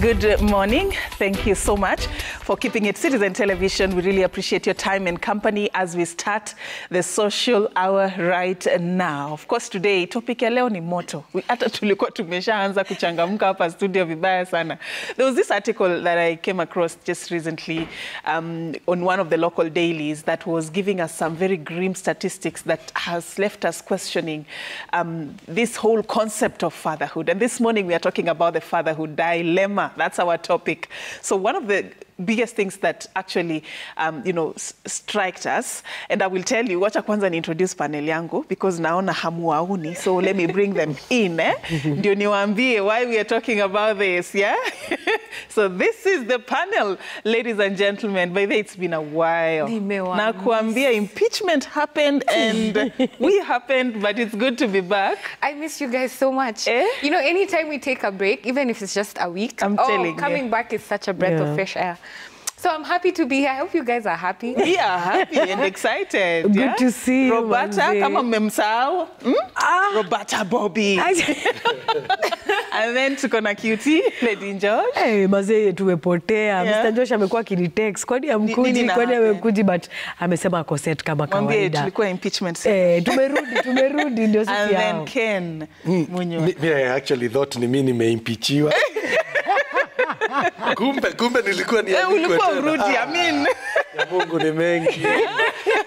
Good morning. Thank you so much for keeping it Citizen Television. We really appreciate your time and company as we start the social hour right now. Of course, today topic ya leo ni moto. Hata tulikuwa tumeshaanza kuchangamka hapa studio vibaya sana. There was this article that I came across just recently on one of the local dailies that was giving us some very grim statistics that has left us questioning this whole concept of fatherhood. And this morning we are talking about the fatherhood dilemma. That's our topic. So one of the biggest things that actually, striked us, and I will tell you, wacha kwanza ni introduce panel yangu, because naona hamuauni, so let me bring them in. Ndio niwaambie why we are talking about this, yeah? So this is the panel, ladies and gentlemen. By the way, it's been a while. Na kuambia impeachment happened and we happened, but it's good to be back. I miss you guys so much. You know, anytime we take a break, even if it's just a week, coming back is such a breath of fresh air. So I'm happy to be here. I hope you guys are happy. We are happy and excited. Good to see you, Roberta, kama mmemsahau. Roberta Bobby. And then tuko na cutie, Lady Josh. Hey, mazee tumepotea. Mr. Josh amekuwa kinitext. Kwani amkuji, kwani amekuji, but amesema ako set kama kawaida. Mwambie tulikuwa impeachment. Tumerudi ndio sisi yao. And then Ken Munyo. I actually thought ni mimi nimeimpeachiwa. Kumbe nilikuwa ni ulikuwa urudi, I mean. Ya Mungu ni mengi.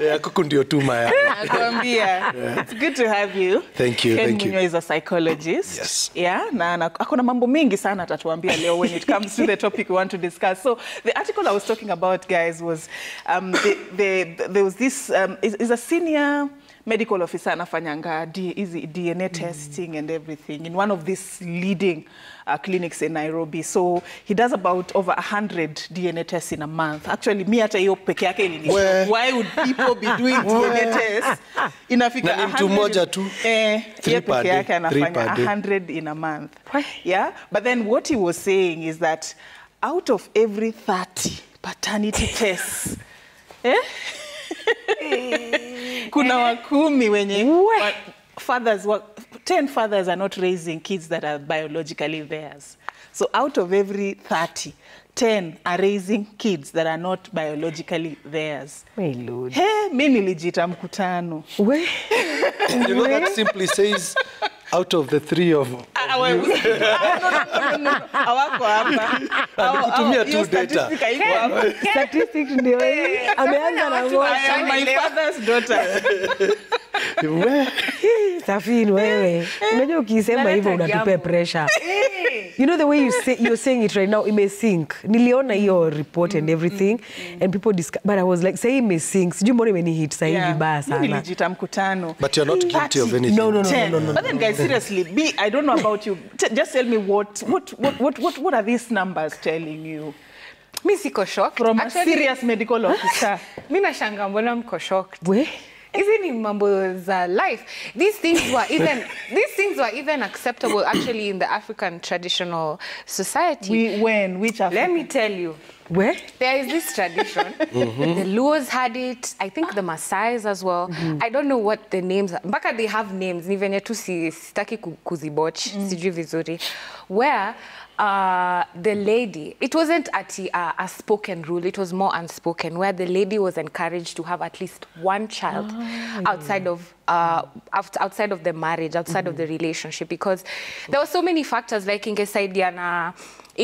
Ya kuku ndio tuma ya. Nakwambia. It's good to have you. Thank you. Ken Munyo is a psychologist. Yes. Yeah, na akona mambo mengi sana atatuambia leo when it comes to the topic we want to discuss. So the article I was talking about, guys, was there was this is a senior medical officer anafanyanga DNA testing and everything in one of these leading clinics in Nairobi. So he does about over 100 DNA tests in a month. Actually, me hata hiyo peke yake ilinishock. Why would people be doing DNA tests? Inafika 100. Mtu mmoja tu. Yeye peke yake anafanya 100 in a month. Yeah? But then what he was saying is that out of every 30 paternity tests, kuna wakumi wenye fathers, 10 fathers are not raising kids that are biologically theirs. So out of every 30, 10 are raising kids that are not biologically theirs. My Lord. Hey, mimi nilijita mkutano. You know, that simply says out of the three of you. Hawako hapa. Kutumia tu data. Statistics ndio hii. Ameanza na my father's daughter. Safini wewe. Unajua ukisema hivyo unatupe pressure. You know the way you're saying it right now, it may sink. Niliona hiyo report and everything and people discuss, but I was like, say it may sink. Sijui mbona imenihit sasa hivi baya sana. Nilijita mkutano. But you're not guilty of anything. No. But then guys, seriously, I don't know about you. Just tell me what are these numbers telling you? Mi siko shocked. From a serious medical officer. Mi nashanga mbona mko shocked. We? Isn't in mambo za life. These things were even acceptable actually in the African traditional society. Which Africa? Let me tell you. Where? There is this tradition. The Luos had it. I think the Maasais as well. I don't know what the names are. Mpaka they have names. Ni venye tu sitaki kuziboch. Sijui vizuri. Where the lady, it wasn't a spoken rule, it was more unspoken, where the lady was encouraged to have at least one child outside of the marriage, outside of the relationship, because there were so many factors, like in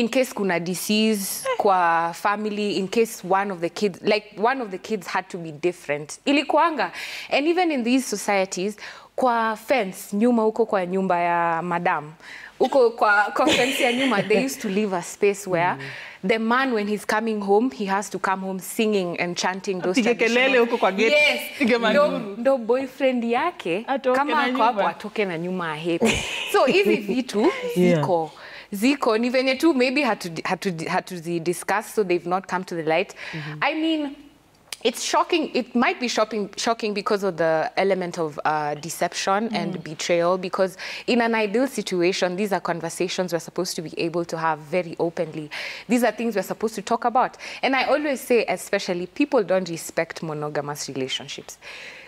case kuna disease kwa family, in case one of the kids had to be different. Ilikuanga. And even in these societies, kwa fence, nyuma huko kwa nyumba ya madam, uko kwa fence ya nyuma, they used to leave a space where the man, when he's coming home, he has to come home singing and chanting those traditional. Yes, ndo boyfriend yake, kama ako hapo atoke na nyuma ahepe. So hizi vitu ziko, ni venye tu maybe had to discuss, so they've not come to the light. I mean, it's shocking. It might be shocking because of the element of deception and betrayal, because in an ideal situation, these are conversations we're supposed to be able to have very openly. These are things we're supposed to talk about. And I always say, especially, people don't respect monogamous relationships.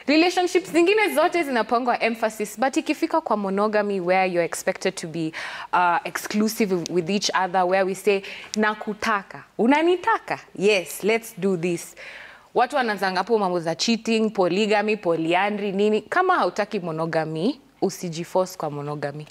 Relationships zingine zote zinapangwa emphasis, but ikifika kwa monogamy, where you're expected to be exclusive with each other, where we say, nakutaka, unanitaka, yes, let's do this. Watu wanazanga hapo mambo za cheating, polygamy, polyandry, nini. Kama hautaki monogamy, usijiforce kwa monogamy.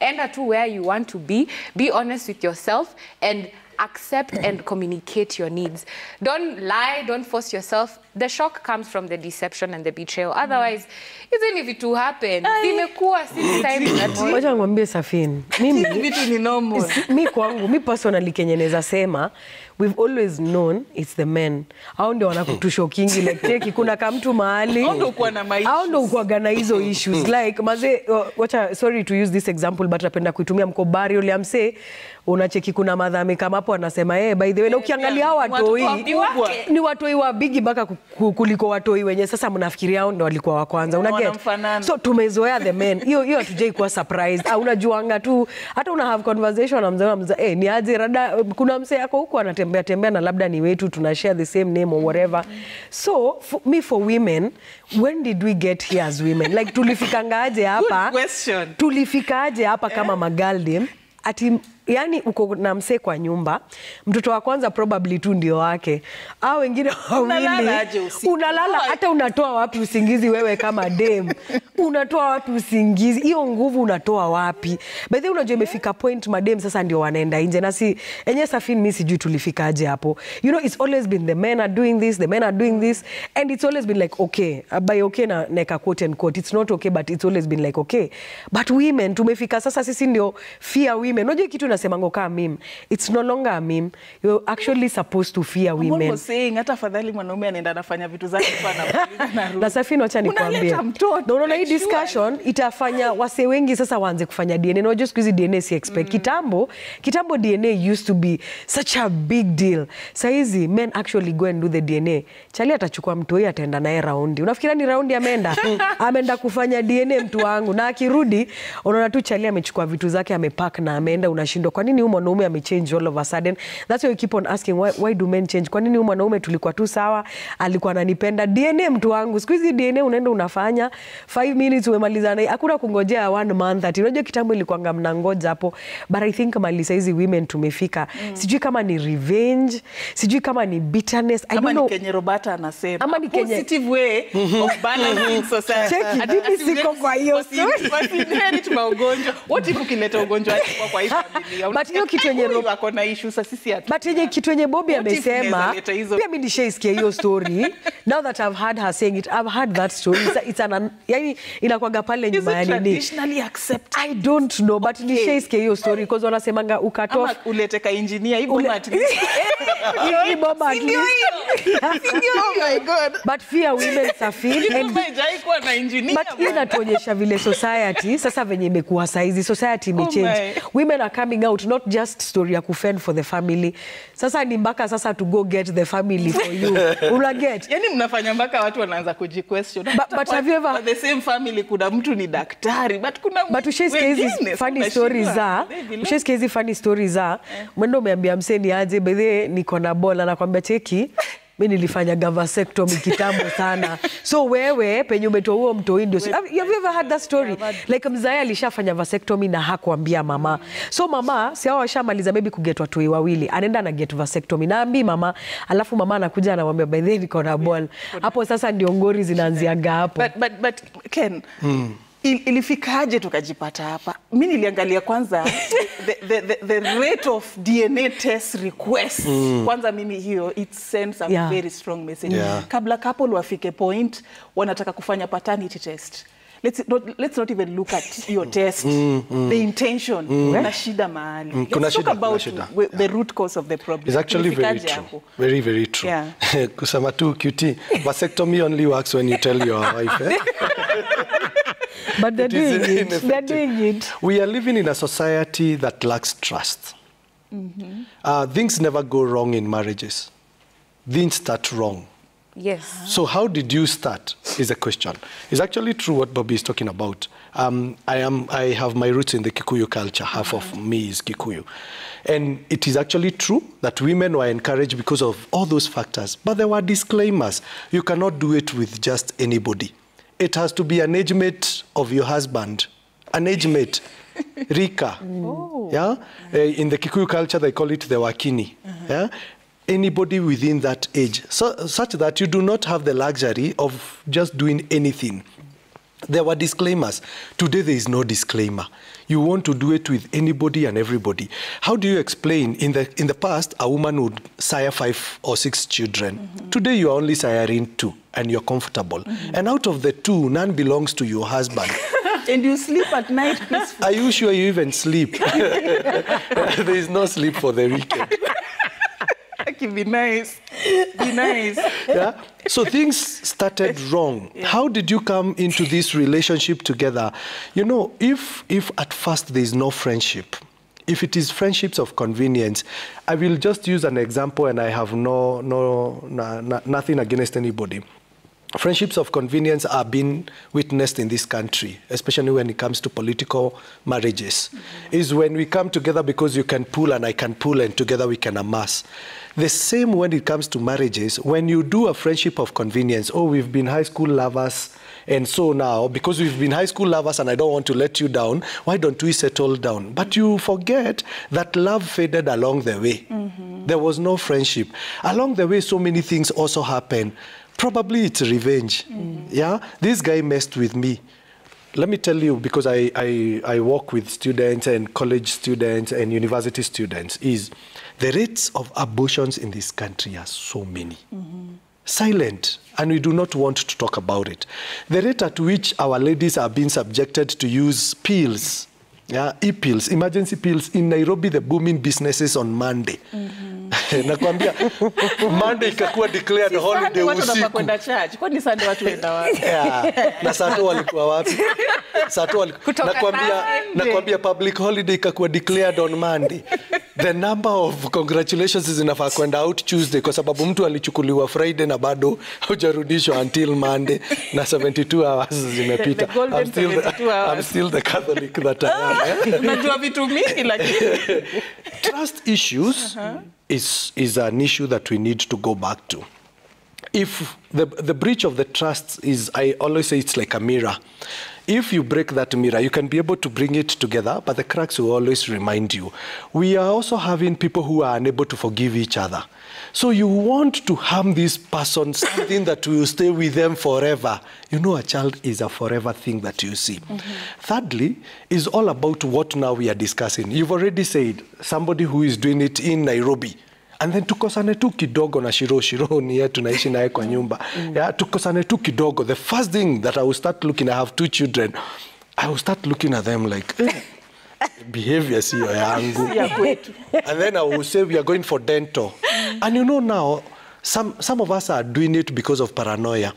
Enda to where you want to be honest with yourself, and accept and communicate your needs. Don't lie, don't force yourself. The shock comes from the deception and the betrayal. Otherwise, even if it will happen, imekuwa since time. Wacha ngwambie Safin. Mimi vitu ni normal. Mi kwangu, mi personally kenye neza sema, we've always known it's the men. Hao ndio wanakutushokingi like cheki kuna kamtu mahali. Hao ndio kuwa na maissues. Hao ndio kuwa na hizo issues. Like maze, wacha, sorry to use this example, but napenda kuitumia mkobari ule amse, unacheki kuna madhami kama hapo anasema by the way, na ukiangalia hao watoi ni watoi wa bigi baka kuliko watoi wenye sasa mnafikiria hao ndio walikuwa wa kwanza, una get. So tumezoea the men. Hiyo hatujai kuwa surprised. Unajuanga tu hata una have conversation na mzee ni aje rada, kuna msee yako huko anatembea na labda ni wetu, tuna share the same name or whatever. So for women, when did we get here as women? Like tulifikanga hapa? Tulifikaaje hapa kama magaldim? Ati yani uko na msee kwa nyumba, mtoto wa kwanza probably tu ndio wake, au wengine wawili, unalala hata unatoa wapi usingizi wewe kama dem? Unatoa wapi usingizi? Hiyo nguvu unatoa wapi? By the way, unajua imefika point madem sasa ndio wanaenda nje, na si enye Safin mimi sijui tulifikaje hapo. You know, it's always been the men are doing this, the men are doing this, and it's always been like okay, by okay na neka quote and quote, it's not okay, but it's always been like okay. But women tumefika sasa sisi ndio fear women. Unajua kitu nasemango kama meme, it's no longer a meme. You're actually supposed to fear women. I'm saying hata afadhali mwanaume anaenda anafanya vitu zake kwa na na Safin acha nikwambie. Na unaona hii discussion itafanya wase wengi sasa waanze kufanya DNA. No, just because DNA si expect. Kitambo DNA used to be such a big deal. Saizi men actually go and do the DNA. Chali atachukua mtoi ataenda naye raundi. Unafikiria ni raundi ameenda? Ameenda kufanya DNA mtu wangu, na akirudi unaona tu chali amechukua vitu zake amepack na ameenda. Unashindwa kwa nini huyu mwanaume amechange all of a sudden? That's why you keep on asking why do men change? Kwa nini huyu mwanaume tulikuwa tu sawa, alikuwa ananipenda? DNA mtu wangu, siku hizi DNA unaenda unafanya 5 minutes umemaliza na hakuna kungojea 1 month. Ati unajua kitambo ilikuwa mnangoja hapo, but I think malisa hizi women tumefika. Sijui kama ni revenge, sijui kama ni bitterness, I don't know. Kama ni Kenya Robata anasema ama ni positive way of balancing society. Cheki, siko kwa hiyo inherit maugonjwa. What if ukileta ugonjwa kwa hii familia? But hiyo kitu yenye wako na issues sisi hatu. But yenye kitu yenye Bobby amesema, pia mimi nishaisikia hiyo story. Now that I've heard her saying it, I've heard that story. It's an yani inakuwaga pale nyuma ya nini? Traditionally accept. I don't know, but nishaisikia hiyo story because wanasemanga ukatoa ama ulete ka engineer hivyo at least. Bomba at least. Oh my God. But fear women Safin and haikuwa na engineer. But inatuonyesha vile society sasa venye imekuwa saizi, society imechange. Women are coming out, not just story ya kufend for the family. Sasa ni mpaka sasa to go get the family for you. Una get? Yani mnafanya mpaka watu wanaanza kuji-question. But have you ever the same family kuna mtu ni daktari, but kuna ushesikia hizi funny stories za ushesikia hizi funny stories za mwendo umeambia mseni aje bedhe niko na bola na kwambia cheki mimi nilifanya vasectomy kitambo sana. So wewe penye umetoa huo mtoi ndio. Have you ever heard that story? Like mzae alishafanya vasectomy na hakuambia mama. So mama si hao washamaliza maybe kugetwa toi wawili. Anaenda na get vasectomy. Naambi mama, alafu mama anakuja anamwambia by the way niko na ball. Hapo sasa ndio ngori zinaanziaga hapo. But Ken, ilifikaje tukajipata hapa? Mimi niliangalia kwanza the rate of DNA test requests. Kwanza mimi hiyo it sends a very strong message. Kabla couple wafike point wanataka kufanya paternity test. Let's not even look at your test. The intention. Kuna shida mahali. Let's talk about the root cause of the problem. It's actually very true. Very, very true. Kusema tu QT, vasectomy only works when you tell your wife. But they're doing it. We are living in a society that lacks trust. Things never go wrong in marriages. Things start wrong Yes. So how did you start is a question. It's actually true what Bobby is talking about. I have my roots in the Kikuyu culture. Half of me is Kikuyu. And it is actually true that women were encouraged because of all those factors. But there were disclaimers. You cannot do it with just anybody. It has to be an age mate of your husband. An age mate. Rika. Yeah? In the Kikuyu culture, they call it the wakini. Yeah? Anybody within that age, such that you do not have the luxury of just doing anything. There were disclaimers. Today, there is no disclaimer. You want to do it with anybody and everybody. How do you explain? In the past, a woman would sire 5 or 6 children. Today, you are only siring 2, and you're comfortable. And out of the 2, none belongs to your husband. And you sleep at night peacefully. Are you sure you even sleep? There is no sleep for the weekend. Be nice. Be nice. Yeah? So things started wrong. Yeah. How did you come into this relationship together? You know, if at first there is no friendship, if it is friendships of convenience, I will just use an example, and I have nothing against anybody. Friendships of convenience are being witnessed in this country, especially when it comes to political marriages. Is when we come together because you can pull and I can pull, and together we can amass. The same when it comes to marriages. When you do a friendship of convenience, oh, we've been high school lovers, and so now, because we've been high school lovers and I don't want to let you down, why don't we settle down? But you forget that love faded along the way. There was no friendship. Along the way, so many things also happen. Probably it's revenge. Yeah, this guy messed with me. Let me tell you, because I work with students and college students and university students, is the rates of abortions in this country are so many. Silent, and we do not want to talk about it. The rate at which our ladies are being subjected to use pills, yeah, e-pills, emergency pills in Nairobi, the booming businesses on Monday. Nakwambia Monday ikakuwa declared holiday usiku. Kwenda church. Kwani Sunday watu wenda wapi? Na Sato walikuwa wapi? Nakwambia public holiday ikakuwa declared on Monday. The number of congratulations zinafaa kwenda out Tuesday kwa sababu mtu alichukuliwa Friday na bado hujarudishwa until Monday na 72 hours zimepita. I'm still the Catholic that I am. Unajua vitu mingi lakini. Trust issues is an issue that we need to go back to. If the breach of the trust is, I always say it's like a mirror. If you break that mirror, you can be able to bring it together, but the cracks will always remind you. We are also having people who are unable to forgive each other. So you want to harm this person, something that will stay with them forever. You know, a child is a forever thing that you see. Thirdly, is all about what now we are discussing. You've already said somebody who is doing it in Nairobi. And then tukosane tu kidogo na Shiro ni yetu naishi naye kwa nyumba. Yeah, tukosane tu kidogo. The first thing that I will start looking, I have 2 children, I will start looking at them like, behavior siyo yangu. And then I will say we are going for dental. And you know now, some of us are doing it because of paranoia.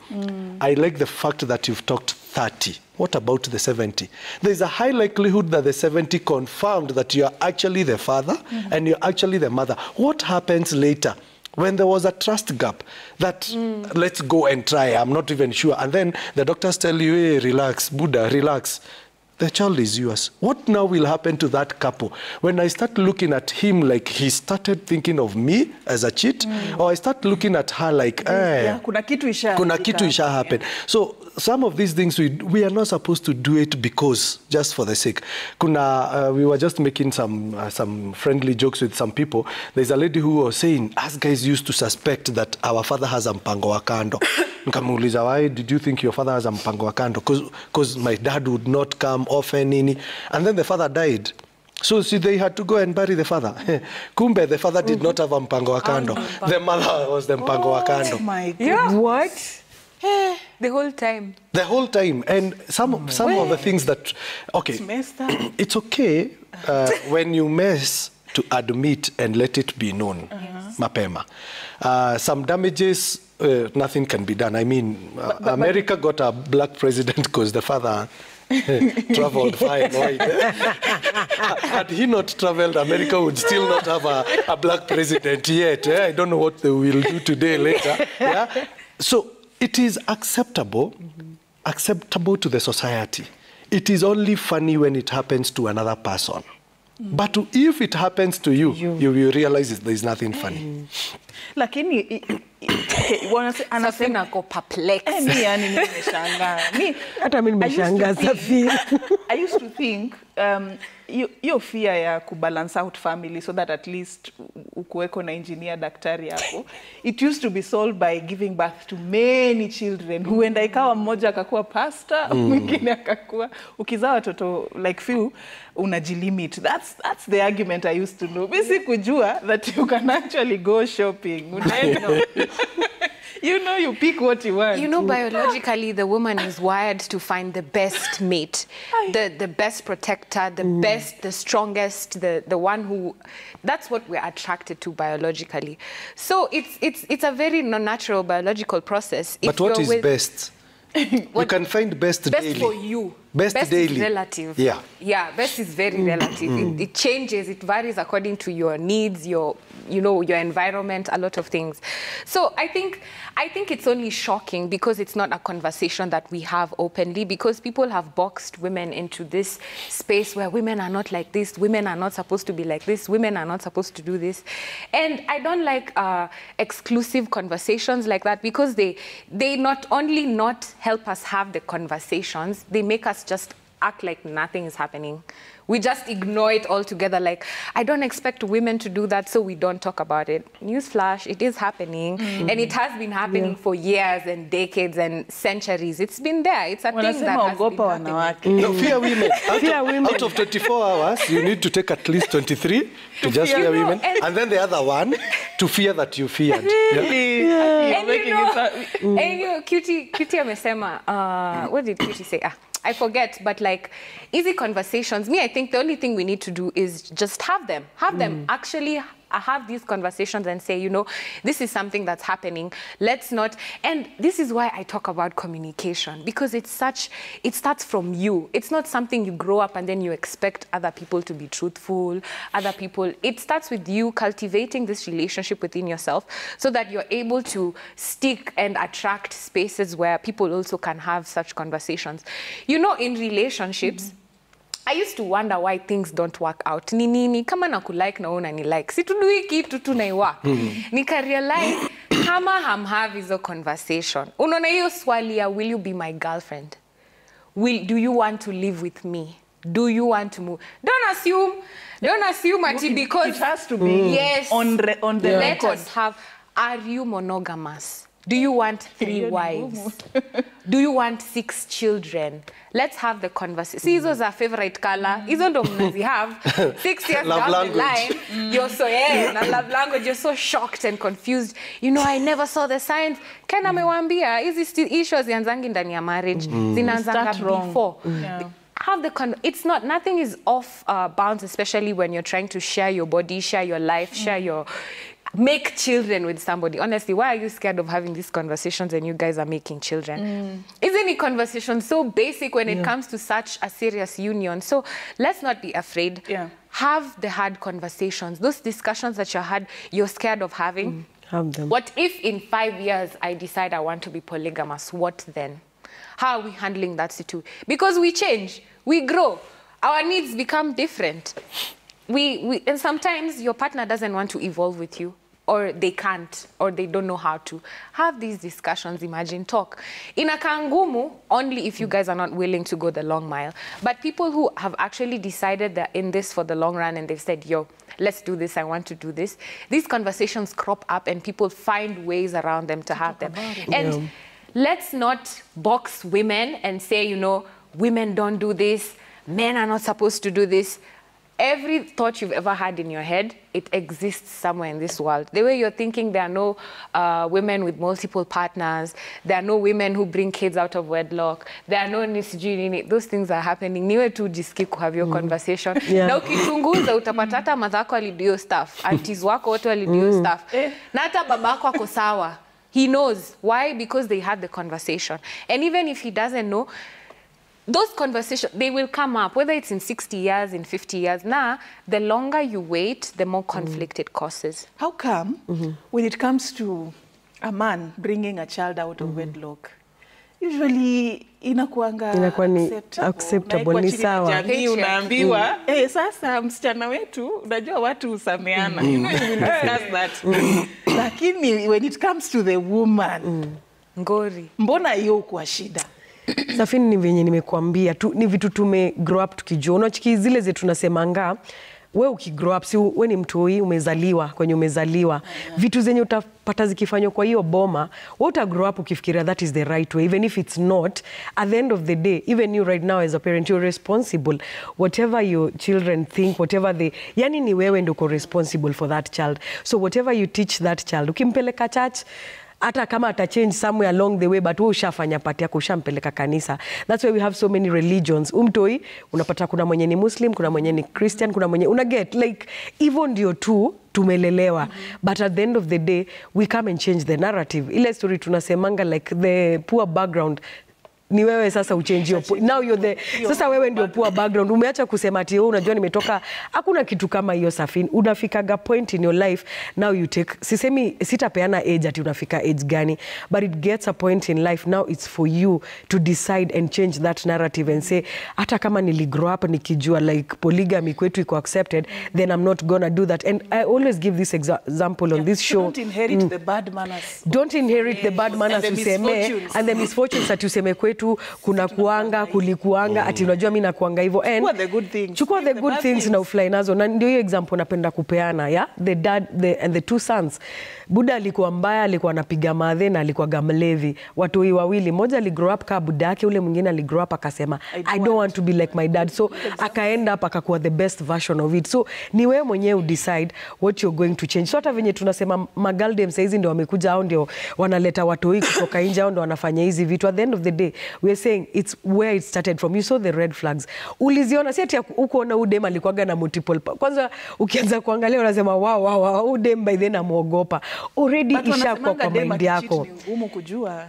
I like the fact that you've talked 30. What about the 70? There's a high likelihood that the 70 confirmed that you are actually the father and you're actually the mother. What happens later? When there was a trust gap, that let's go and try, I'm not even sure. And then the doctors tell you, hey, relax, Buddha, relax. The child is yours. What now will happen to that couple? When I start looking at him like he started thinking of me as a cheat, or I start looking at her like, kuna kitu isha happen. So some of these things, we are not supposed to do it because, just for the sake. We were just making some friendly jokes with some people. There's a lady who was saying, us guys used to suspect that our father has a mpango wa kando. Nikamuuliza, why did you think your father has a mpango wa kando? Because my dad would not come often. And then the father died. So see, they had to go and bury the father. Kumbe, the father did not have a mpango wa kando. The mother was the mpango wa kando. Oh my God. Yeah. What? The whole time. The whole time. And some of the things that, okay, it's okay when you mess to admit and let it be known. Mapema. Some damages, nothing can be done. I mean, America got a black president because the father traveled far and wide. Had he not traveled, America would still not have a black president yet. I don't know what they will do today, later. Yeah? So it is acceptable, acceptable to the society. It is only funny when it happens to another person. But if it happens to you, you will realize there is nothing funny. Lakini Anasema nako perplexed. yani nimeshangaa. Hata mimi nimeshangaa Safiri. I used to think your fear ya kubalance out family so that at least ukuweko na engineer daktari hapo. It used to be solved by giving birth to many children. Huenda ikawa mmoja akakuwa pastor, mwingine akakuwa ukizaa watoto like few unajilimit. That's the argument I used to know. Mimi kujua that you can actually go shopping. You know, you pick what you want. You know, biologically, the woman is wired to find the best mate, the best protector, the best, the strongest, the one who... That's what we're attracted to biologically. So it's a very non-natural biological process. But what is best? You can find best daily. Best for you. Best daily. Is relative. Yeah. Yeah, best is very relative. It changes, it varies according to your needs, your environment, a lot of things. So I think it's only shocking because it's not a conversation that we have openly, because people have boxed women into this space where women are not like this, women are not supposed to be like this, women are not supposed to do this. And I don't like exclusive conversations like that, because they not only not help us have the conversations, they make us just act like nothing is happening. We just ignore it altogether. Like, I don't expect women to do that, so we don't talk about it. Newsflash, it is happening. And it has been happening for years and decades and centuries. It's been there. It's a thing that has been happening. No, fear women. Out of 24 hours, you need to take at least 23 to just fear women. And then the other one, to fear that you feared. And Cutie amesema, what did Cutie say? I forget, but like easy conversations. Me, I think the only thing we need to do is just have them. Actually have these conversations and say, you know, this is something that's happening. Let's not. And this is why I talk about communication, because it starts from you. It's not something you grow up and then you expect other people to be truthful, other people. It starts with you cultivating this relationship within yourself so that you're able to stick and attract spaces where people also can have such conversations. You know, in relationships, I used to wonder why things don't work out. Ni nini, kama nakulike na una ni like. Situdui kitu tunaiwa. Nika realize, kama hamhavi hizo conversation. Unaona hiyo swali ya, will you be my girlfriend? Do you want to live with me? Do you want to move? Don't assume ati, because it has to be on the let record. us have, are you monogamous? Do you want 3 wives? Do you want 6 children? Let's have the conversation. See, those are favorite color. Hizo ndo mnazi have. 6 years love down language. the line, you're so, na love language, you're so shocked and confused. You know, I never saw the signs. Ken amewambia, hizi issues zianzangi ndani ya marriage. Zinaanzanga before. Have the it's not, nothing is off bounds, especially when you're trying to share your body, share your life, make children with somebody. Honestly, why are you scared of having these conversations and you guys are making children? Isn't a conversation so basic when it comes to such a serious union? So let's not be afraid. Have the hard conversations. Those discussions that you're scared of having. Have them. What if in 5 years I decide I want to be polygamous? What then? How are we handling that situation? Because we change, we grow, our needs become different. And sometimes your partner doesn't want to evolve with you, or they can't, or they don't know how to. Have these discussions, imagine, talk. Inakaa ngumu only if you guys are not willing to go the long mile. But people who have actually decided they're in this for the long run and they've said, yo, let's do this, I want to do this. These conversations crop up and people find ways around them to have them. And let's not box women and say, you know, women don't do this, men are not supposed to do this. Every thought you've ever had in your head, it exists somewhere in this world. The way you're thinking, there are no women with multiple partners. There are no women who bring kids out of wedlock. There are no nisijui. Those things are happening. Niwe tu jisiki kuhave your conversation. Na ukichunguza utapata hata madhako alidio stuff. Aunties wako wote walidio stuff. Na hata babako ako sawa. He knows. Why? Because they had the conversation. And even if he doesn't know, those conversations, they will come up, whether it's in 60 years, in 50 years. Now, the longer you wait, the more conflict it causes. How come when it comes to a man bringing a child out of wedlock, usually inakuwa ni acceptable, ni sawa. Jamii unaambiwa, sasa msichana wetu, unajua watu husameana. You know, you will discuss that. Lakini when it comes to the woman, ngori. Mbona hiyo kwa shida? Safini ni venye nimekuambia, ni vitu tume grow up tukijua. Unachiki zile zetu tunasemanga, we ukigrow up, si we ni mtoi, umezaliwa, kwenye umezaliwa. Vitu zenye utapata zikifanywa kwa hiyo boma, we uta grow up ukifikiria that is the right way, even if it's not. At the end of the day, even you right now as a parent, you're responsible. Whatever your children think, whatever they, yani ni wewe ndio uko responsible for that child. So whatever you teach that child, ukimpeleka church, hata kama ata change somewhere along the way, but wewe ushafanya pati yako, ushampeleka kanisa. That's why we have so many religions. Umtoi unapata kuna mwenye ni Muslim, kuna mwenye ni Christian, kuna mwenye unaget like even ndio tu tumelelewa. But at the end of the day, we come and change the narrative. Ile story tunasemanga like the poor background, ni wewe sasa uchange now you're the sasa wewe ndio poor background. Umeacha kusema ati wewe unajua nimetoka, hakuna kitu kama hiyo Safini. Unafikaga point in your life, now you take, sisemi sitapeana age ati unafika age gani, but it gets a point in life, now it's for you to decide and change that narrative and say, hata kama niligrow up nikijua like polygamy kwetu iko accepted, then I'm not gonna do that. And I always give this example on this show. Don't inherit the bad manners. Don't inherit the bad manners useme, and the misfortunes that useme kwetu kuna kuanga, kulikuanga, ati unajua mimi nakuanga hivyo. And chukua the good things na ufly nazo. Na ndio hiyo example napenda kupeana, yeah? The dad and the two sons. Buda alikuwa mbaya, alikuwa anapiga madhe na alikuwa gamlevi. Watu wawili, mmoja aligrow up kama buda yake, ule mwingine aligrow up akasema I don't want to be like my dad. So akaenda up akakuwa the best version of it. So ni wewe mwenyewe decide what you're going to change. So hata venye tunasema magaldem saizi ndio wamekuja, hao ndio wanaleta watu wengi kutoka nje, hao ndio wanafanya hizi vitu. At the end of the day, we're saying it's where it started from. You saw the red flags. Uliziona, si ati ukoona udem alikuwaga na multiple. Kwanza ukianza kuangalia unasema wow, udem by then amuogopa. Already ishakuwa kwa mind yako. Ngumu kujua.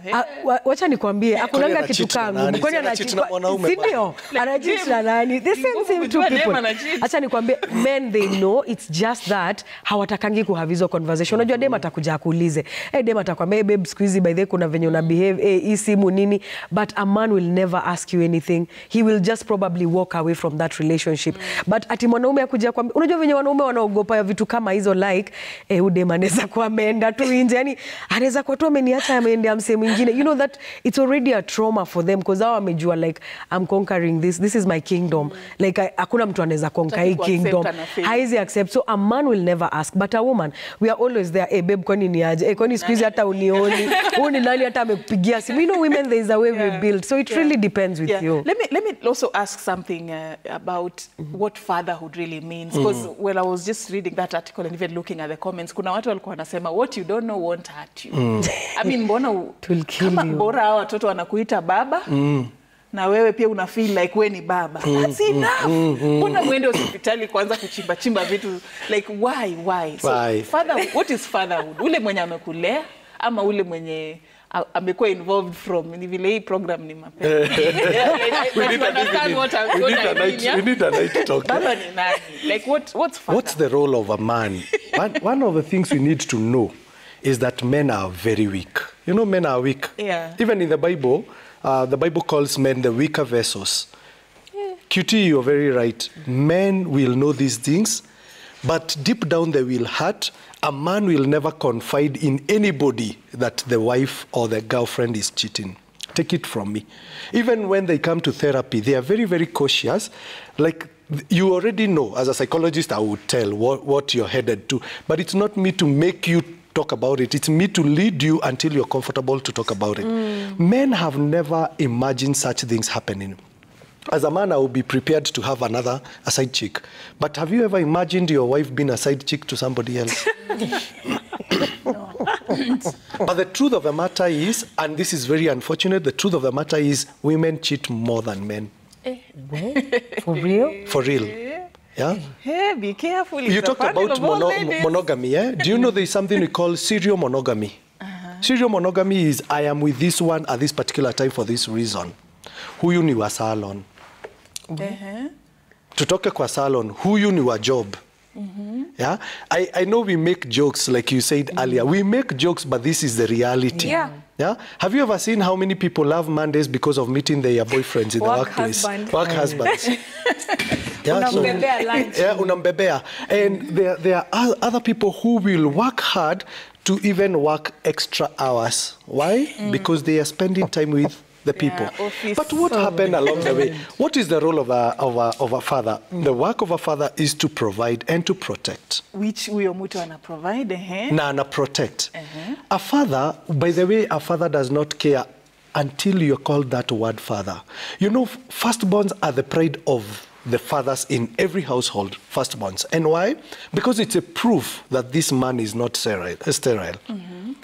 Wacha nikwambie, hakunanga kitu kangu. Kwani anachiti na mwanaume? Sindio? Anachiti na nani? The same two people. Acha nikwambie, men they know, it's just that hawatakangi kuhave hizo conversation. Unajua dem atakuja akuulize. Dem atakwambia babe siku hizi by the kuna venye una behave, hii simu nini, but a man will never ask you anything. He will just probably walk away from that relationship. But ati mwanaume akuja kwambia, unajua venye wanaume wanaogopa vitu kama hizo like udem anaweza kuwa ameenda tu nje, yani anaweza kuwa tu ameniacha ameenda msemo mwingine. You know that it's already a trauma for them because hao wamejua like I'm conquering this is my kingdom. Like hakuna mtu anaweza conquer hii kingdom. Haizi accept. So a man will never ask, but a woman we are always there. Babe kwani ni aje? Kwani siku hizi hata unioni? Ni nani hata amekupigia simu? You know women there is a way we build. So it really depends with you. Let me also ask something about what fatherhood really means, because when I was just reading that article and even looking at the comments, kuna watu walikuwa wanasema what you don't know won't hurt you. I mean mbona kama bora hao watoto wanakuita baba na wewe pia una feel like wewe ni baba. That's enough. Mbona mwende hospitali kwanza kuchimba vitu like why? So fatherhood, what is fatherhood? Ule mwenye amekulea ama ule mwenye amekuwa involved from ni vile hii program ni mapema. We need a night talk. Baba ni nani? Like what's father? What's the role of a man? One of the things we need to know is that men are very weak. You know, men are weak. Yeah. Even in the Bible calls men the weaker vessels. Yeah. QT, you're very right. Men will know these things, but deep down they will hurt. A man will never confide in anybody that the wife or the girlfriend is cheating. Take it from me. Even when they come to therapy, they are very, very cautious. Like, you already know, as a psychologist, I would tell what you're headed to. But it's not me to make you talk about it. It's me to lead you until you're comfortable to talk about it. Men have never imagined such things happening. As a man, I will be prepared to have a side chick. But have you ever imagined your wife being a side chick to somebody else? No. But the truth of the matter is, and this is very unfortunate, the truth of the matter is women cheat more than men. For real? For real. Yeah? Hey, be careful. You talked about monogamy, yeah? Do you know there is something we call serial monogamy? Serial monogamy is I am with this one at this particular time for this reason. Huyu ni wa salon. Tutoke kwa salon, huyu ni wa job. Yeah, I know we make jokes, like you said earlier. We make jokes, but this is the reality. Yeah. Yeah. Have you ever seen how many people love Mondays because of meeting their boyfriends in the workplace? Work husbands. Yeah, so, yeah, unambebea. And there are other people who will work hard to even work extra hours. Why? Because they are spending time with the people. But what happened along the way? What is the role of a father? The work of a father is to provide and to protect. Which huyo mtu ana provide, Na ana protect. A father, by the way, a father does not care until you're called that word father. You know, firstborns are the pride of the fathers in every household, firstborns. And why? Because it's a proof that this man is not sterile.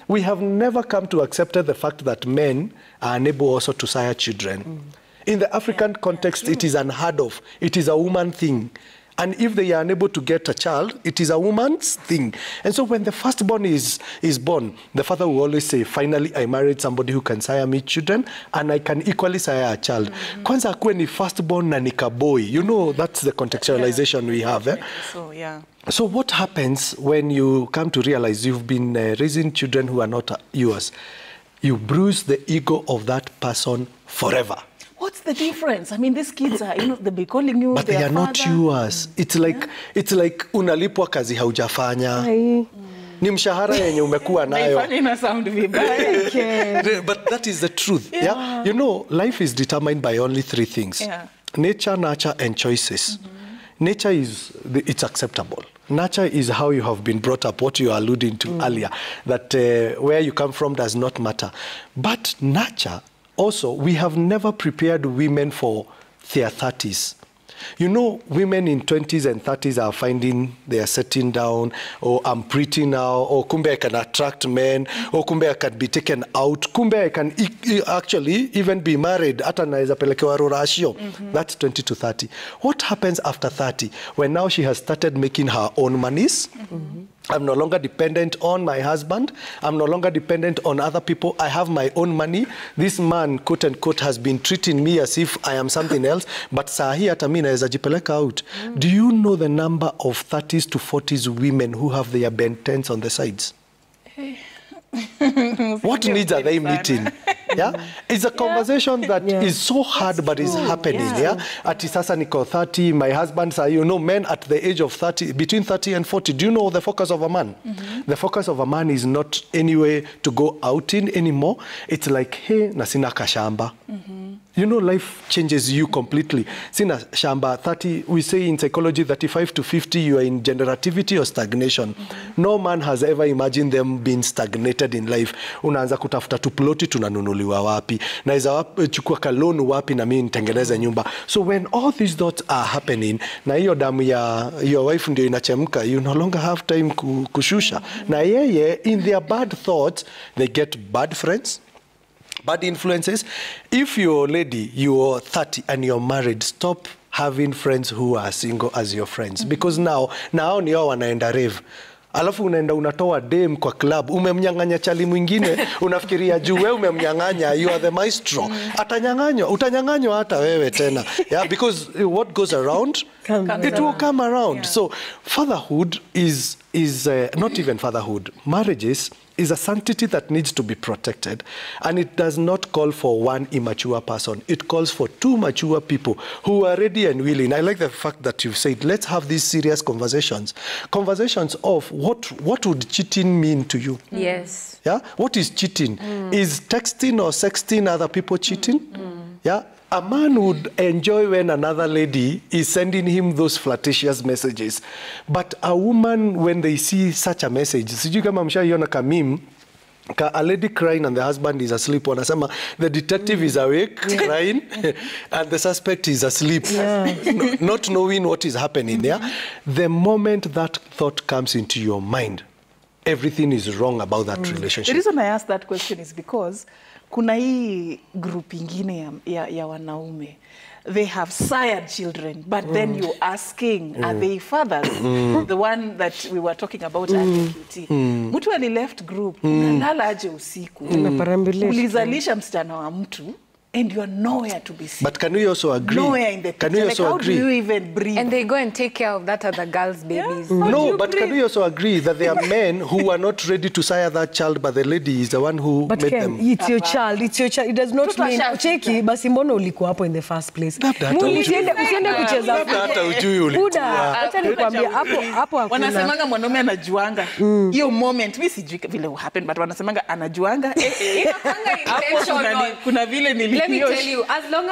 We have never come to accept the fact that men are unable also to sire children. In the African context, it is unheard of. It is a woman thing. And if they are unable to get a child, it is a woman's thing. And so when the firstborn is born, the father will always say, finally, I married somebody who can sire me children, and I can equally sire a child. Kwanza akuwe ni firstborn na nika boy. You know, that's the contextualization we have. So, yeah. So what happens when you come to realize you've been raising children who are not yours? You bruise the ego of that person forever. What's the difference? I mean, these kids are, they'll be calling you but they are not yours. It's like unalipwa kazi haujafanya. Ni mshahara yenye umekuwa nayo. But that is the truth. Yeah. You know, life is determined by only three things. Nature, nurture, and choices. Nature it's acceptable. Nurture is how you have been brought up, what you are alluding to earlier, that where you come from does not matter. But nurture, also, we have never prepared women for their 30s. You know, women in 20s and 30s are finding they are settling down, or I'm pretty now, or kumbe I can attract men, or kumbe I can be taken out, kumbe I can actually even be married. Ata naeza pelekewa rorashio. That's 20 to 30. What happens after 30? When now she has started making her own monies, I'm no longer dependent on my husband. I'm no longer dependent on other people. I have my own money. This man, quote unquote, has been treating me as if I am something else. But sahi hata mimi naeza jipeleka out. Do you know the number of 30s to 40s women who have their bentens on the sides? What needs are they meeting? Yeah, it's a conversation that is so hard, but is happening. Ati sasa niko 30, my husband say, you know, men at the age of 30, between 30 and 40, do you know the focus of a man? The focus of a man is not anywhere to go out in anymore. It's like, hey, nasina kashamba. You know, life changes you completely. Sina shamba 30, we say in psychology 35 to 50, you are in generativity or stagnation. No man has ever imagined them being stagnated in life. Unaanza kutafuta tuploti tunanunuliwa wapi. Naeza chukua kalonu wapi na mimi nitengeneze nyumba. So when all these thoughts are happening, na hiyo damu ya your wife ndio inachemka, you no longer have time kushusha. Na yeye, in their bad thoughts, they get bad friends, bad influences. If you're a lady, you're 30 and you're married, stop having friends who are single as your friends. Because now ni hao wanaenda rave. Alafu unaenda unatoa dem kwa club, umemnyang'anya chali mwingine, unafikiria juu wewe umemnyang'anya, you are the maestro. Utanyang'anywa hata wewe tena. Yeah, because what goes around, it will come around. So fatherhood is not even fatherhood. Marriages is a sanctity that needs to be protected, and it does not call for one immature person. It calls for two mature people who are ready and willing. I like the fact that you've said, let's have these serious conversations. Conversations of what would cheating mean to you? Yes. Yeah? What is cheating? Is texting or sexting other people cheating? Yeah? A man would enjoy when another lady is sending him those flirtatious messages. But a woman, when they see such a message, sijui kama mshaiona ka meme, a lady crying and the husband is asleep. Wanasema the detective is awake, crying, and the suspect is asleep, not knowing what is happening. Yeah? The moment that thought comes into your mind, everything is wrong about that relationship. The reason I ask that question is because kuna hii group ingine ya wanaume. They have sired children, but then you're asking, are they fathers? The one that we were talking about at QT. Mtu ali left group, unalala aje usiku. Ulizalisha msichana wa mtu, and you're nowhere to be seen. But can we also agree? Nowhere in the picture. Can we also how agree? do you even breathe? And they go and take care of that other girl's babies. No, but can we also agree that there are men who are not ready to sire that child, but the lady is the one who But made Ken, them? it's your child. It does not Mtoto mean ashafika. cheki basi mbona ulikuwa hapo in the first place. Labda hata Usiende kucheza. Labda hata ujui ulikuwa. Buda, acha nikwambie hapo hakuna. Wanasemanga mwanaume anajuanga. Hiyo moment, mimi sijui vile happen, but wanasemanga anajuanga. Kuna vile Let me tell you, as long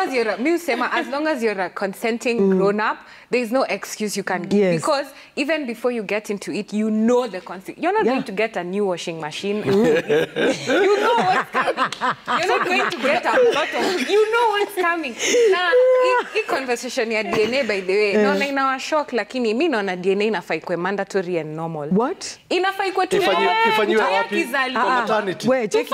as you're a consenting grown-up, there is no excuse you can give. Yes. Because even before you get into it, you know the consequence. You're not going to get a new washing machine. You know what's coming. You're not going to get a lot of... You know what's coming. Now, hii conversation ya DNA, by the way, naona inawa shock, lakini mi naona DNA inafaa ikuwe mandatory and normal. What? Inafaa ikuwe tu... Ifanywe wapi? Kwa maternity. Wait, cheki.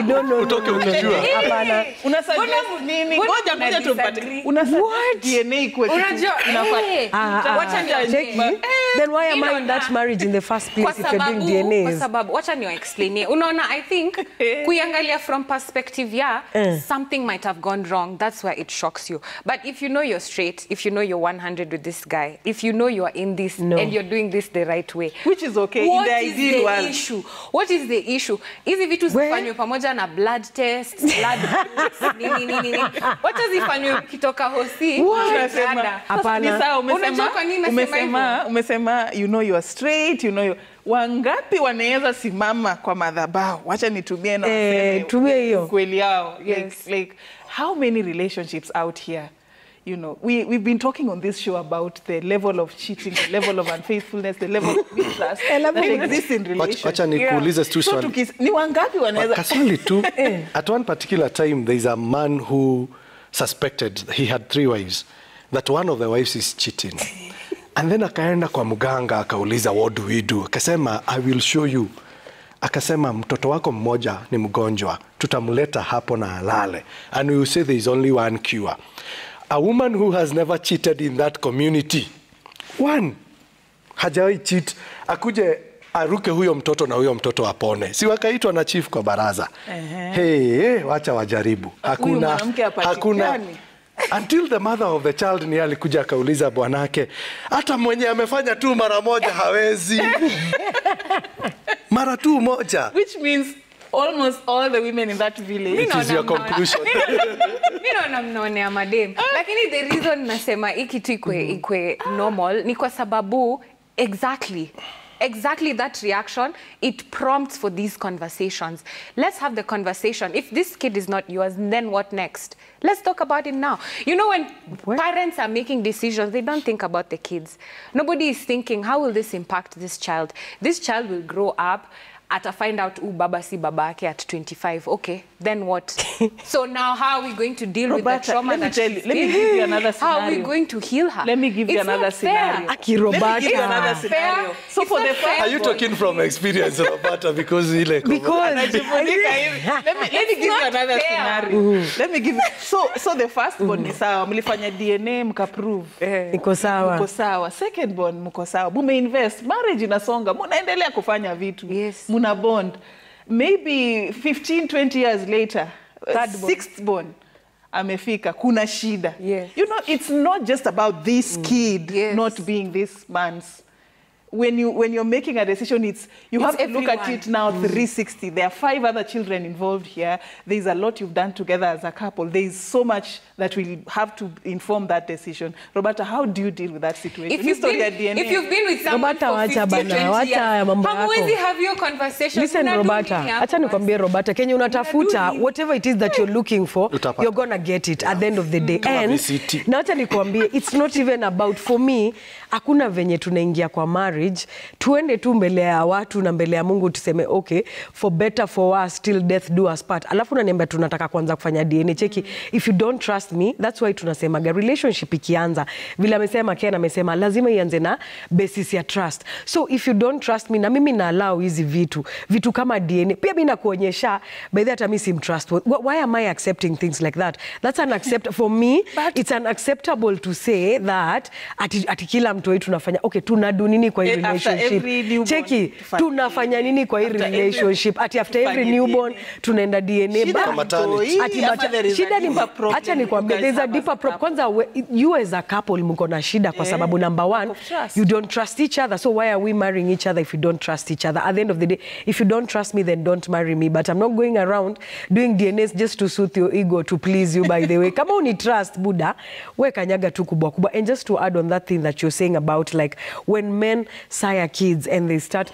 No. Utoke ukijua. Hapana. unasema nini? Ngoja tupate. Unasema DNA ikuwe Then why am I in that marriage in the first place if you're doing DNAs? Kwa sababu, wacha niwa explain. Unaona, I think, kuiangalia from perspective something might have gone wrong. That's why it shocks you. But if you know you're straight, if you know you're 100 with this guy, if you know you are in this and you're doing this the right way, which is okay in the ideal world. Issue? What is the issue? Hizi vitu zifanywe pamoja na blood tests, blood groups, nini. Wacha zifanywe kitoka hosi. Hapana. Umesema you know you are straight, you know you... Wangapi wanaweza simama kwa madhabahu? Wacha nitumie na tumie hiyo. Kweli yao. Yes. Like how many relationships out here? You know, we've been talking on this show about the level of cheating, the level of unfaithfulness, the level of mistrust that exists in relationships. Wacha nikuulize tu swali. Ni wangapi wanaweza... Kaswali tu. At one particular time, there is a man who suspected he had 3 wives, that one of the wives is cheating. And then akaenda kwa mganga akauliza, what do we do? Akasema, I will show you. Akasema, mtoto wako mmoja ni mgonjwa, tutamuleta hapo na alale. And we will say there is only one cure. A woman who has never cheated in that community, hajawahi cheat, akuje aruke huyo mtoto na huyo mtoto apone. Si wakaitwa na chief kwa baraza. Wacha wajaribu. Hakuna. Until the mother of the child ni alikuja akauliza bwanake, hata mwenye amefanya tu mara moja hawezi. Mara tu moja. Which means almost all the women in that village. It is your conclusion. Mimi naonea madem. Lakini the reason nasema hiki tu ikwe normal ni kwa sababu exactly that reaction, it prompts for these conversations. Let's have the conversation. If this kid is not yours, then what next? Let's talk about it now. You know, when parents are making decisions, they don't think about the kids. Nobody is thinking, how will this impact this child? This child will grow up, find out, baba si babake at 25. Okay, then what? So now how are we going to deal with the trauma that she's Let me give you another scenario. How are we going to heal her? Let me give you another scenario. Let me give you another scenario. So for the first... Are you talking from experience, Roberta? Because let me give you another scenario. Let me give you... So the first born ni sawa, mlifanya DNA mkaprove. Iko sawa. Mko sawa. Second born mko sawa. Mume invest. Marriage inasonga. Munaendelea kufanya vitu. Yes. Muna bond. Maybe 15, 20 years later, sixth born, amefika, kuna shida. Yes. You know, it's not just about this kid not being this man's. When you're making a decision, you have to look at it now 360. There are 5 other children involved here. There's a lot you've done together as a couple. There's so much that will have to inform that decision. Roberta, how do you deal with that situation? If you've been with someone for 50, 20 years, hamwezi have your conversation. Listen, Roberta, acha nikwambie Roberta, Kenya unatafuta whatever it is that you're looking for, you're gonna get it at the end of the day. And na acha nikwambie, it's not even about, for me, hakuna venye tunaingia kwa marriage, tuende tu mbele ya watu na mbele ya Mungu tuseme okay, for better for us till death do us part. Alafu unaniambia tunataka kwanza kufanya DNA cheki. If you don't trust trust me, that's why tunasemaga relationship ikianza, vile amesema Ken amesema lazima ianze na basis ya trust. So if you don't trust me, na mimi na allow hizi vitu kama DNA, pia mimi nakuonyesha by that mimi simtrust. Why am I accepting things like that? That's unacceptable for me. It's unacceptable to say that ati kila mtu wetu tunafanya okay, tunadu nini kwa hii relationship. Cheki, tunafanya nini kwa hii relationship? Ati after every newborn tunaenda DNA. Shida ni acha nikwambie, there's a deeper problem. Kwanza you as a couple mko na shida kwa sababu number one, you don't trust each other. So why are we marrying each other if you don't trust each other? At the end of the day, if you don't trust me, then don't marry me. But I'm not going around doing DNAs just to soothe your ego, to please you, by the way. Kama uni trust Buddha, we kanyaga tu kubwa kubwa. And just to add on that thing that you're saying about like when men sire kids and they start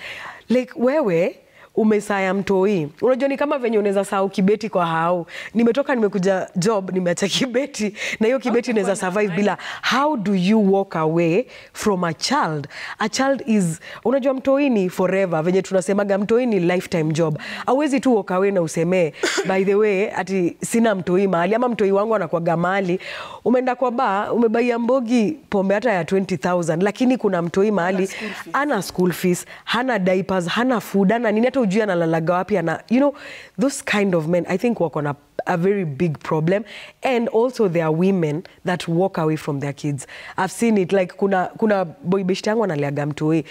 like wewe umesaya mtoi. Unajua ni kama venye unaweza sahau kibeti kwa hao. Nimekuja job, nimeacha kibeti na hiyo kibeti inaweza survive bila. How do you walk away from a child? A child is, unajua mtoi ni forever. Venye tunasemaga mtoi ni lifetime job. Hauwezi tu walk away na useme by the way ati sina mtoi mahali ama mtoi wangu anakuaga mahali. Umeenda kwa bar, umebaia mbogi pombe hata ya 20,000 lakini kuna mtoi mahali ana school fees, hana diapers, hana food, hana nini hata ujui analalaga wapi ana, you know, those kind of men I think wako na a very big problem. And also there are women that walk away from their kids. I've seen it, like kuna boy beshte yangu analiaga mtoi.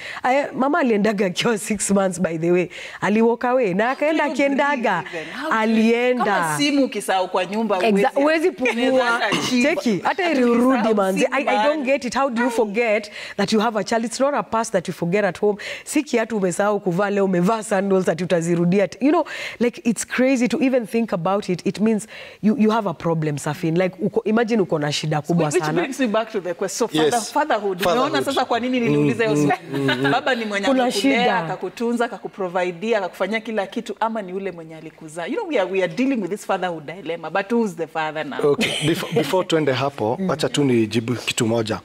Mama aliendaga akiwa 6 months by the way. Ali walk away na akaenda akiendaga. Alienda. Kama simu kisahau kwa nyumba uwezi pumua. Cheki, hata irudi manzi. I don't get it. How do you forget that you have a child? It's not a past that you forget at home. Si kiatu umesahau kuvaa leo umevaa sandals that utazirudia. You know, like it's crazy to even think about it. It means you have a problem, Safin. Like imagine uko na shida kubwa sana. Which brings me back to the question. So fatherhood. Unaona sasa kwa nini niliuliza hiyo swali? Baba ni mwenye anakulea, akakutunza, akakuprovide, akakufanyia kila kitu, ama ni ule mwenye alikuzaa? You know, we are dealing with this fatherhood dilemma. But who's the father now? Okay. Before tuende hapo, acha tu nijibu kitu moja.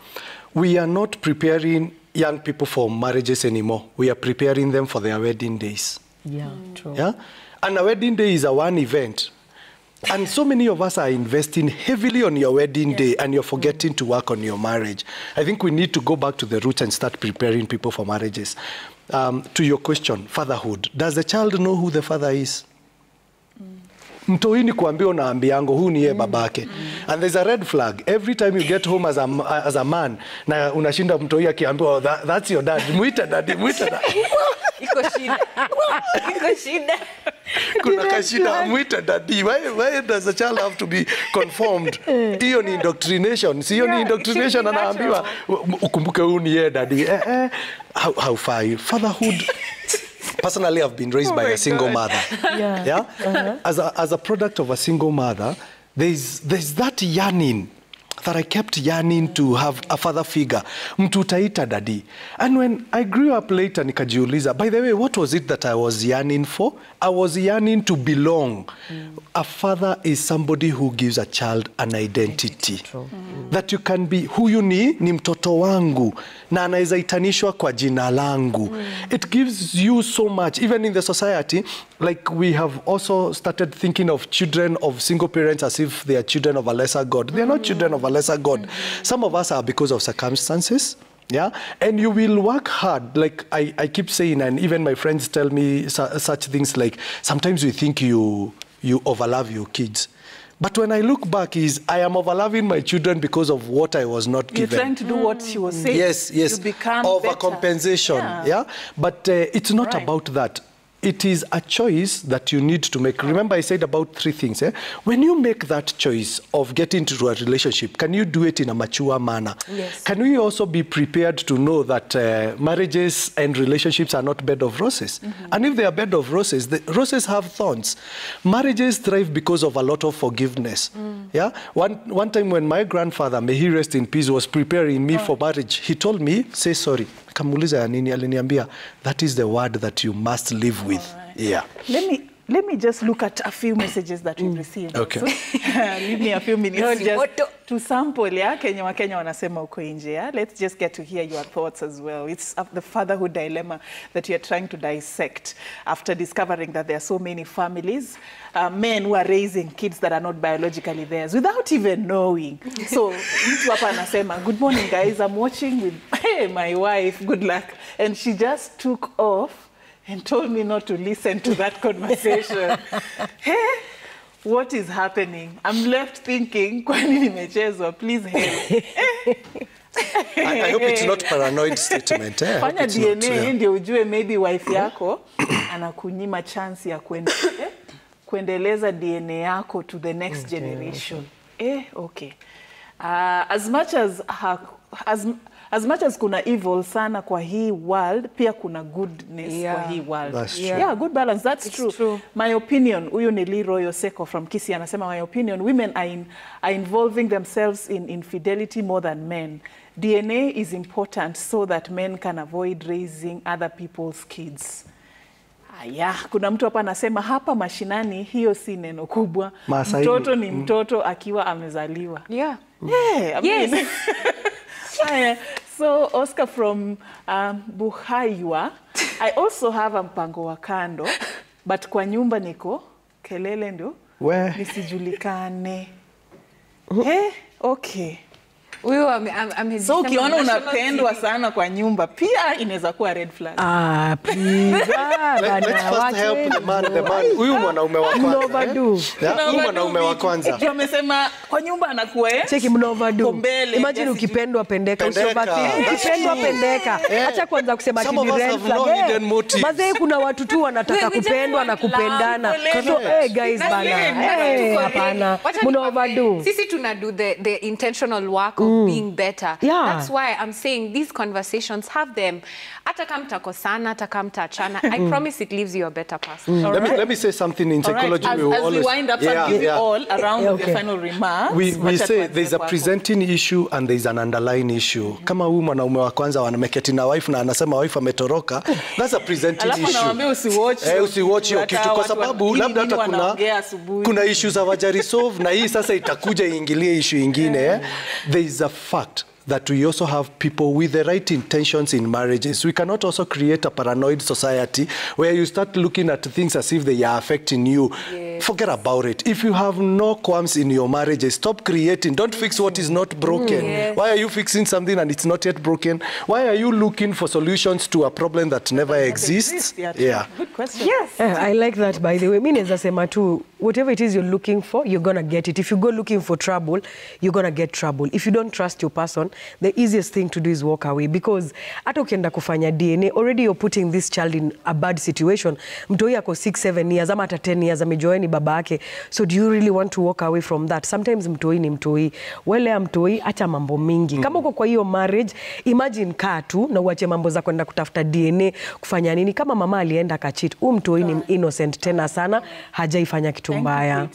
We are not preparing young people for marriages anymore. We are preparing them for their wedding days. Yeah, true. Yeah? And a wedding day is a one event. And so many of us are investing heavily on your wedding day and you're forgetting to work on your marriage. I think we need to go back to the roots and start preparing people for marriages. To your question, fatherhood. Does the child know who the father is? Mtoi ni kuambia unaambiango huu ni yeye babake. And there's a red flag. Every time you get home as a man, na unashinda mtoi akiambiwa that's your dad. Muita daddy, muita daddy. Iko shida. Kuna kashida, muita daddy. Why does the child have to be conformed? Hiyo ni indoctrination. Siyo ni indoctrination anaambiwa ukumbuke huu ni yeye daddy. How far you? Fatherhood. Personally, I've been raised by a single mother. Yeah? As a product of a single mother, there's that yearning that I kept yearning to have a father figure. Mtu utaita daddy. And when I grew up later, nikajiuliza, by the way, what was it that I was yearning for? I was yearning to belong. A father is somebody who gives a child an identity. That you can be, huyu ni mtoto wangu, na anaweza itanishwa kwa jina langu. It gives you so much, even in the society, like we have also started thinking of children of single parents as if they are children of a lesser God. They are not children of a lesser God. Some of us are because of circumstances. Yeah, and you will work hard. Like I keep saying, and even my friends tell me such things like, sometimes we think you overlove your kids. But when I look back, I am overloving my children because of what I was not given. You're trying to do what she was saying. Yes. You become overcompensation. Yeah. But it's not about that. It is a choice that you need to make. Remember, I said about 3 things. When you make that choice of getting into a relationship, can you do it in a mature manner? Yes. Can we also be prepared to know that marriages and relationships are not bed of roses? And if they are bed of roses, the roses have thorns. Marriages thrive because of a lot of forgiveness. Yeah. One time when my grandfather, may he rest in peace, was preparing me for marriage, he told me, say sorry. Kamuliza ya nini, aliniambia, that is the word that you must live with. Yeah. let me just look at a few messages that we've received. Okay. So, leave me a few minutes just to sample, yeah? Wakenya wanasema uko nje, yeah? Let's just get to hear your thoughts as well. It's the fatherhood dilemma that you're trying to dissect after discovering that there are so many families, men who are raising kids that are not biologically theirs without even knowing. So, mtu hapa anasema, good morning guys, I'm watching with my wife, good luck. And she just took off and told me not to listen to that conversation. Hey, what is happening? I'm left thinking, kwani nimechezwa, please help. I hope it's not paranoid statement. Fanya DNA ndio ujue maybe wife yako anakunyima chance ya kuendeleza DNA yako to the next generation. Okay. As much as kuna evil sana kwa hii world, pia kuna goodness kwa hii world. That's true. Yeah, good balance. That's true. My opinion, huyu ni Leroy Oseko from Kisii anasema, my opinion, women are involving themselves in infidelity more than men. DNA is important so that men can avoid raising other people's kids. Kuna mtu hapa anasema hapa mashinani hiyo si neno kubwa. Mtoto ni mtoto akiwa amezaliwa. Yeah. I mean, so Oscar from Buhaywa, I also have a mpango wa kando, but kwa nyumba niko kelele ndio nisijulikane. Okay. So ukiona unapendwa sana kwa nyumba pia inaweza kuwa red flag. Please. Let's first help the man. Huyu mwanaume wa kwanza. Huyu mwanaume wa kwanza. Ndio amesema kwa nyumba anakuwa Cheki mnovado. Imagine ukipendwa pendeka, ukipendwa pendeka. Acha kwanza kusema ati ni red flag. Mazee kuna watu tu wanataka kupendwa na kupendana. So guys bana. Hapana. Mnovado. Sisi tuna do the intentional work of being better. That's why I'm saying these conversations, have them. Hata kama mtakosana, hata kama mtaachana, I promise it leaves you a better person. Let me say something in psychology. As we wind up, give you all around the final remarks. We say there's a presenting issue and there's an underlying issue. Kama huyu mwanaume wa kwanza wanameketi na wife na anasema wife ametoroka, that's a presenting issue. Alafu naambia usiwatch hiyo kitu kwa sababu labda hata kuna issues hawajari solve na hii sasa itakuja iingilie issue nyingine. There is a fact that we also have people with the right intentions in marriages. We cannot also create a paranoid society where you start looking at things as if they are affecting you. Forget about it. If you have no qualms in your marriages, stop creating. Don't fix what is not broken. Why are you fixing something and it's not yet broken? Why are you looking for solutions to a problem that never exists? Good question. Yes. I like that, by the way. Mimi naweza sema tu, whatever it is you're looking for, you're going to get it. If you go looking for trouble, you're going to get trouble. If you don't trust your person, the easiest thing to do is walk away, because hata ukienda kufanya DNA, already you're putting this child in a bad situation. Mtoi ako 6-7 years ama hata 10 years amejoa ni baba yake. So do you really want to walk away from that? Sometimes mtoi ni mtoi. Wele mtoi acha mambo mingi. Kama uko kwa hiyo marriage, imagine kaa tu na uache mambo za kwenda kutafuta DNA kufanya nini. Kama mama alienda kacheat, mtoi ni innocent tena sana, hajaifanya kitu mbaya.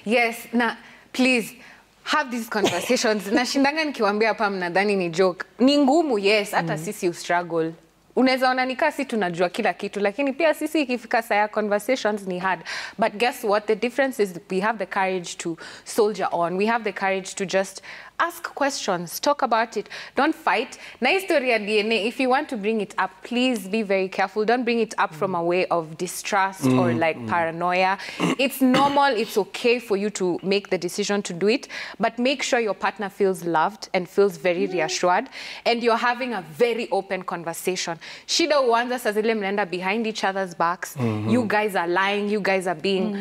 Yes, na please have these conversations. Nashindanga nikiwaambia hapa mnadhani ni joke. Ni ngumu, yes, hata sisi struggle. Unaweza ona nikaa si tunajua kila kitu, lakini pia sisi ikifika saa ya conversations ni hard. But guess what? The difference is we have the courage to soldier on. We have the courage to just ask questions, talk about it. Don't fight. Na history ya DNA, if you want to bring it up, please be very careful. Don't bring it up from a way of distrust or like paranoia. It's normal, it's okay for you to make the decision to do it, but make sure your partner feels loved and feels very reassured, and you're having a very open conversation. Shida uanza saa zile mnaenda behind each other's backs. You guys are lying, you guys are being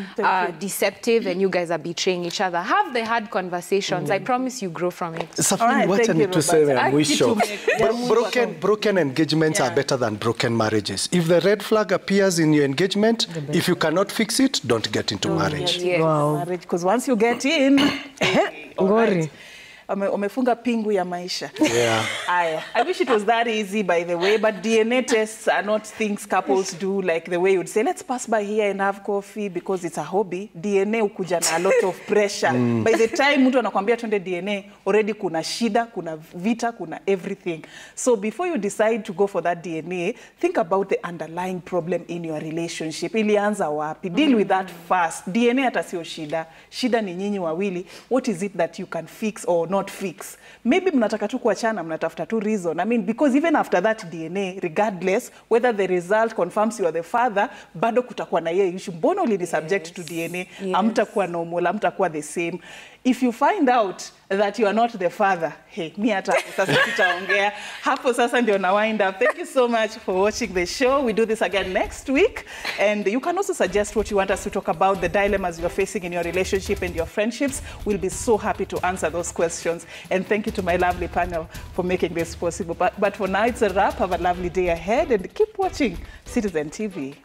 deceptive, and you guys are betraying each other. Have the hard conversations. I promise you grow from it. Safari, wacha nituseme ya mwisho. Broken engagements are better than broken marriages. If the red flag appears in your engagement, if you cannot fix it, don't get into marriage. Marriage, because once you get in, Ngori. wamefunga pingu ya maisha. Yeah. I wish it was that easy, by the way, but DNA tests are not things couples do, like the way you'd say, let's pass by here and have coffee because it's a hobby. DNA ukuja na a lot of pressure. By the time mtu anakuambia twende DNA, already kuna shida, kuna vita, kuna everything. So before you decide to go for that DNA, think about the underlying problem in your relationship. Ilianza wapi? Deal with that first. DNA hata sio shida. Shida ni nyinyi wawili. What is it that you can fix or not fix? Maybe mnataka tu kuachana, mnatafuta tu reason. I mean, because even after that DNA, regardless whether the result confirms you are the father, bado kutakuwa na hiyo issue. Mbona ulini subject to DNA? Hamtakuwa normal, hamtakuwa the same. If you find out that you are not the father, hey, mi hata sasa sitaongea. Hapo sasa ndio na wind up. Thank you so much for watching the show. We do this again next week. And you can also suggest what you want us to talk about, the dilemmas you're facing in your relationship and your friendships. We'll be so happy to answer those questions. And thank you to my lovely panel for making this possible. But for now, it's a wrap. Have a lovely day ahead and keep watching Citizen TV.